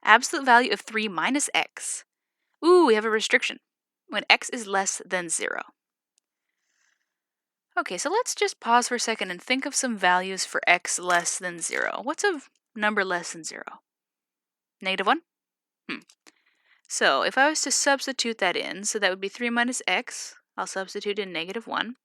absolute value of 3 minus x. Ooh, we have a restriction. When x is less than 0. Okay, so let's just pause for a second and think of some values for x less than 0. What's a number less than 0? -1? So if I was to substitute that in, so that would be 3 minus x. I'll substitute in -1.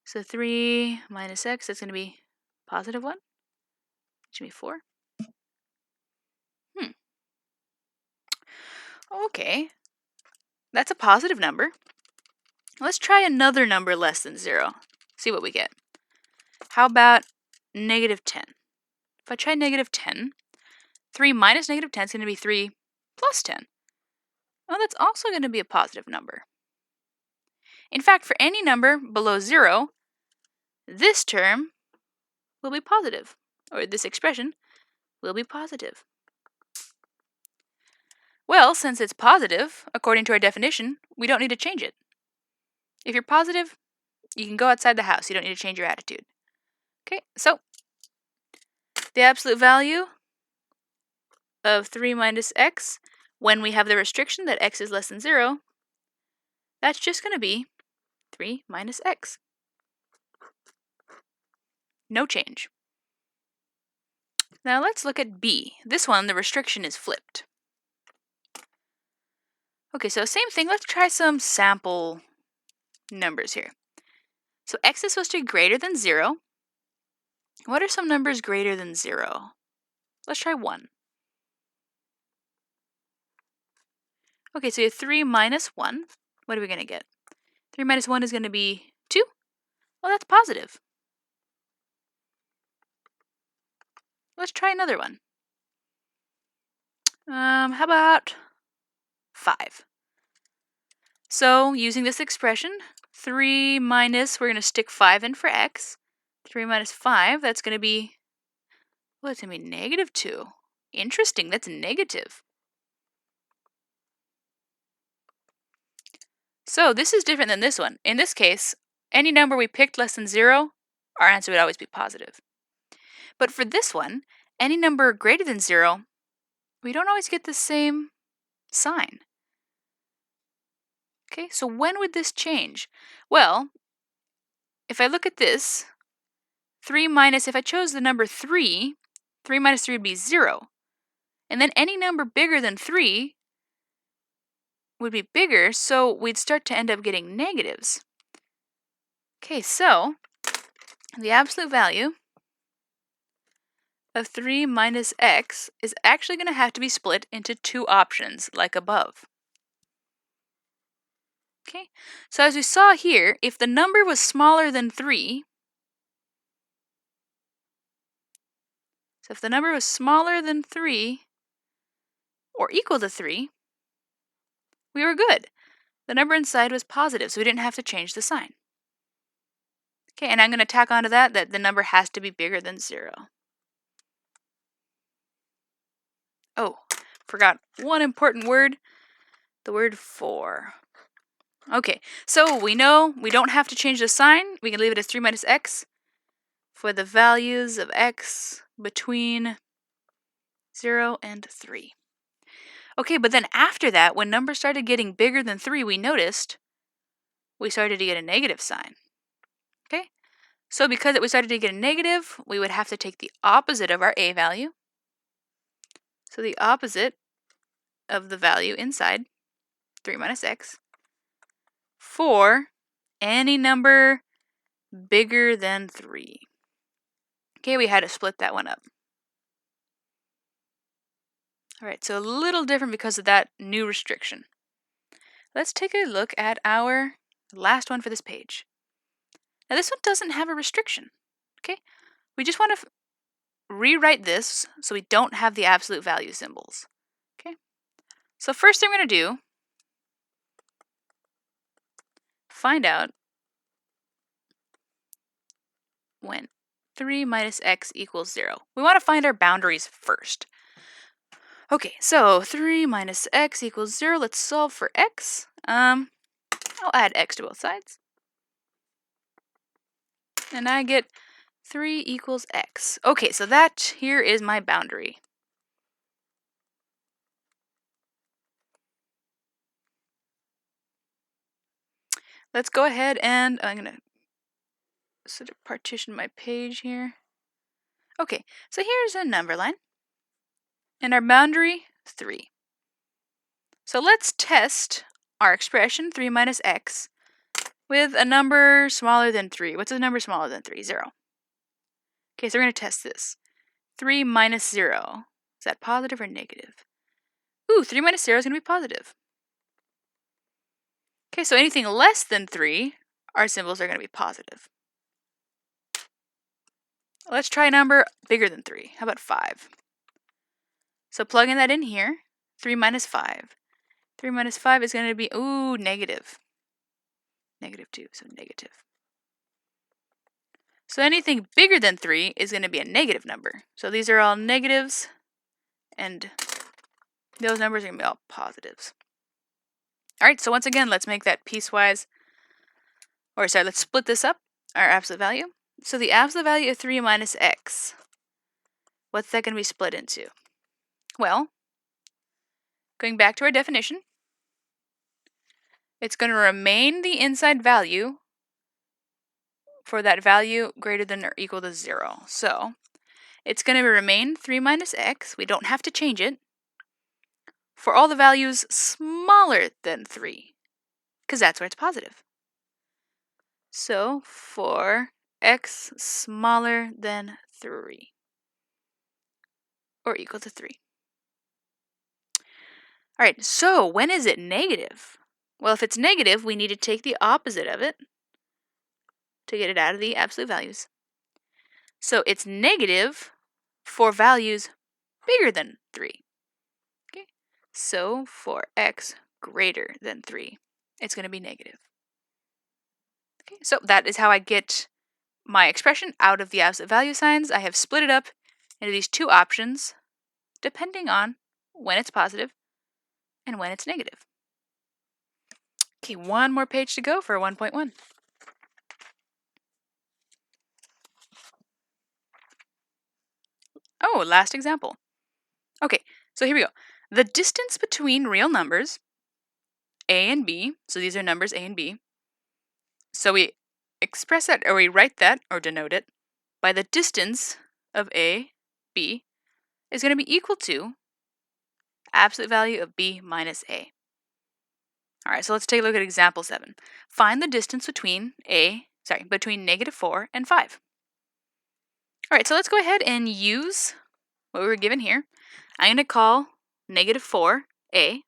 So 3 minus x, that's going to be +1, which should be 4. Okay, that's a positive number. Let's try another number less than 0. See what we get. How about -10? If I try -10, 3 minus -10 is going to be 3 plus 10. Well, that's also going to be a positive number. In fact, for any number below 0, this term will be positive, or this expression will be positive. Well, since it's positive, according to our definition, we don't need to change it. If you're positive, you can go outside the house. You don't need to change your attitude. Okay, so the absolute value of 3 minus x, when we have the restriction that x is less than 0, that's just going to be 3 minus x. No change. Now let's look at b. This one, the restriction is flipped. Okay, so same thing. Let's try some sample numbers here. So x is supposed to be greater than 0. What are some numbers greater than 0? Let's try 1. Okay, so you have 3 minus 1. What are we going to get? 3 minus 1 is going to be 2. Well, that's positive. Let's try another one. How about 5? So, using this expression, 3 minus, we're going to stick 5 in for x. 3 minus 5, that's going to be, well, it's going to be -2. Interesting, that's negative. So, this is different than this one. In this case, any number we picked less than 0, our answer would always be positive. But for this one, any number greater than 0, we don't always get the same sign. Okay, so when would this change? Well, if I look at this, 3 minus, if I chose the number 3, 3 minus 3 would be 0. And then any number bigger than 3 would be bigger, so we'd start to end up getting negatives. Okay, so the absolute value of 3 minus x is actually going to have to be split into 2 options, like above. Okay, so as we saw here, if the number was smaller than 3, so if the number was smaller than 3 or equal to 3, we were good. The number inside was positive, so we didn't have to change the sign. Okay, and I'm going to tack onto that the number has to be bigger than 0. Oh, forgot one important word, the word for. Okay, so we know we don't have to change the sign. We can leave it as 3 minus x for the values of x between 0 and 3. Okay, but then after that, when numbers started getting bigger than 3, we noticed we started to get a negative sign. Okay, so because we started to get a negative, we would have to take the opposite of our a value. So the opposite of the value inside 3 minus x for any number bigger than 3. Okay, we had to split that one up. All right, so a little different because of that new restriction. Let's take a look at our last one for this page. Now this one doesn't have a restriction, okay? We just want to rewrite this so we don't have the absolute value symbols, okay? So first thing we're going to do, find out when 3 minus x equals 0. We want to find our boundaries first. Okay, so 3 minus x equals 0. Let's solve for x. I'll add x to both sides. And I get 3 equals x. Okay, so that here is my boundary. let's go ahead and I'm going to sort of partition my page here. Okay, so here's a number line. And our boundary, 3. So let's test our expression, 3 minus x, with a number smaller than 3. What's a number smaller than 3? 0. Okay, so we're going to test this. 3 minus 0. Is that positive or negative? Ooh, 3 minus 0 is going to be positive. Okay, so anything less than 3, our symbols are going to be positive. Let's try a number bigger than 3. How about 5? So plugging that in here, 3 minus 5. 3 minus 5 is going to be, ooh, negative. Negative 2, so negative. So anything bigger than 3 is going to be a negative number. So these are all negatives, and those numbers are going to be all positives. All right, so once again, let's make that piecewise, let's split this up, our absolute value. So the absolute value of 3 minus x, what's that going to be split into? Well, going back to our definition, it's going to remain the inside value for that value greater than or equal to 0. So it's going to remain 3 minus x. We don't have to change it for all the values smaller than 3, because that's where it's positive. So for x smaller than 3 or equal to 3. All right, so when is it negative? Well, if it's negative, we need to take the opposite of it to get it out of the absolute values. So it's negative for values bigger than 3. Okay, so for x greater than 3, it's going to be negative. Okay, so that is how I get my expression out of the absolute value signs. I have split it up into these two options, depending on when it's positive and when it's negative. Okay, one more page to go for 1.1. Oh, last example. Okay, so here we go. The distance between real numbers, a and b, so these are numbers a and b, so we express that, or we write that, or denote it, by the distance of a, b, is going to be equal to absolute value of b minus a. All right, so let's take a look at example 7. Find the distance between negative 4 and 5. All right, so let's go ahead and use what we were given here. I'm going to call negative 4 a.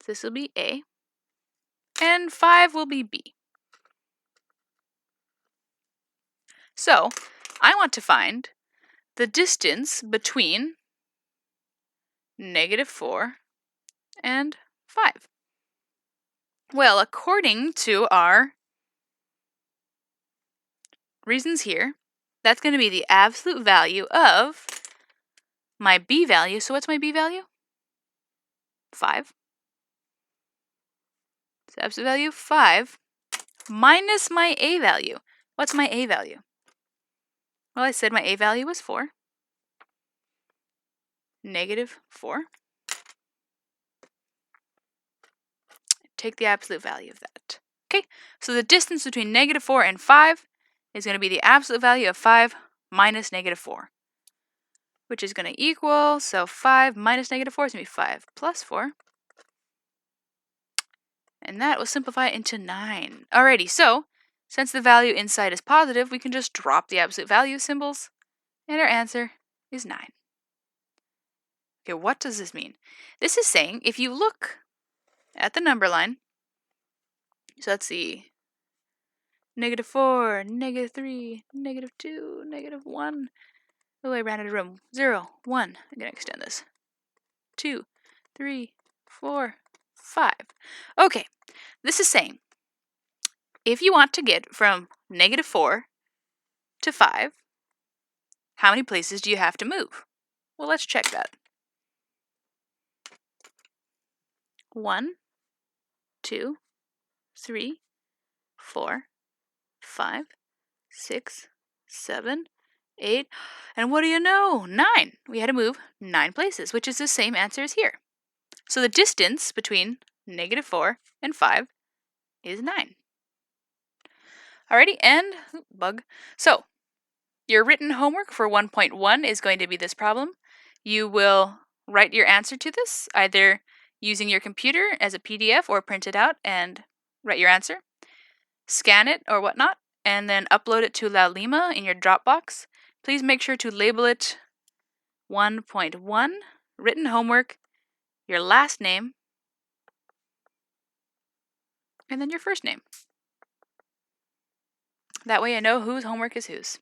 This will be a. And 5 will be b. So I want to find the distance between negative 4 and 5. Well, according to our reasons here, that's going to be the absolute value of my b value. So what's my b value? 5. So absolute value 5 minus my a value. What's my a value? Well, I said my a value was 4. Negative 4. Take the absolute value of that. Okay, so the distance between negative 4 and 5 is going to be the absolute value of 5 minus negative 4, which is going to equal, so 5 minus negative 4 is going to be 5 plus 4. And that will simplify it into 9. Alrighty, so since the value inside is positive, we can just drop the absolute value symbols, and our answer is 9. Okay, what does this mean? This is saying if you look at the number line, so let's see, negative 4, negative 3, negative 2, negative 1. Oh, I ran out of room. 0, 1. I'm going to extend this. 2, 3, 4, 5. Okay, this is saying if you want to get from negative 4 to 5, how many places do you have to move? Well, let's check that. 1, 2, 3, 4, 5, 6, 7, 8, and what do you know? 9. We had to move 9 places, which is the same answer as here. So the distance between negative 4 and 5 is 9. Alrighty, and bug. So, your written homework for 1.1 is going to be this problem. You will write your answer to this, either using your computer as a PDF or print it out and write your answer, scan it or whatnot, and then upload it to La Lima in your Dropbox. Please make sure to label it 1.1, written homework, your last name, and then your first name. That way I know whose homework is whose.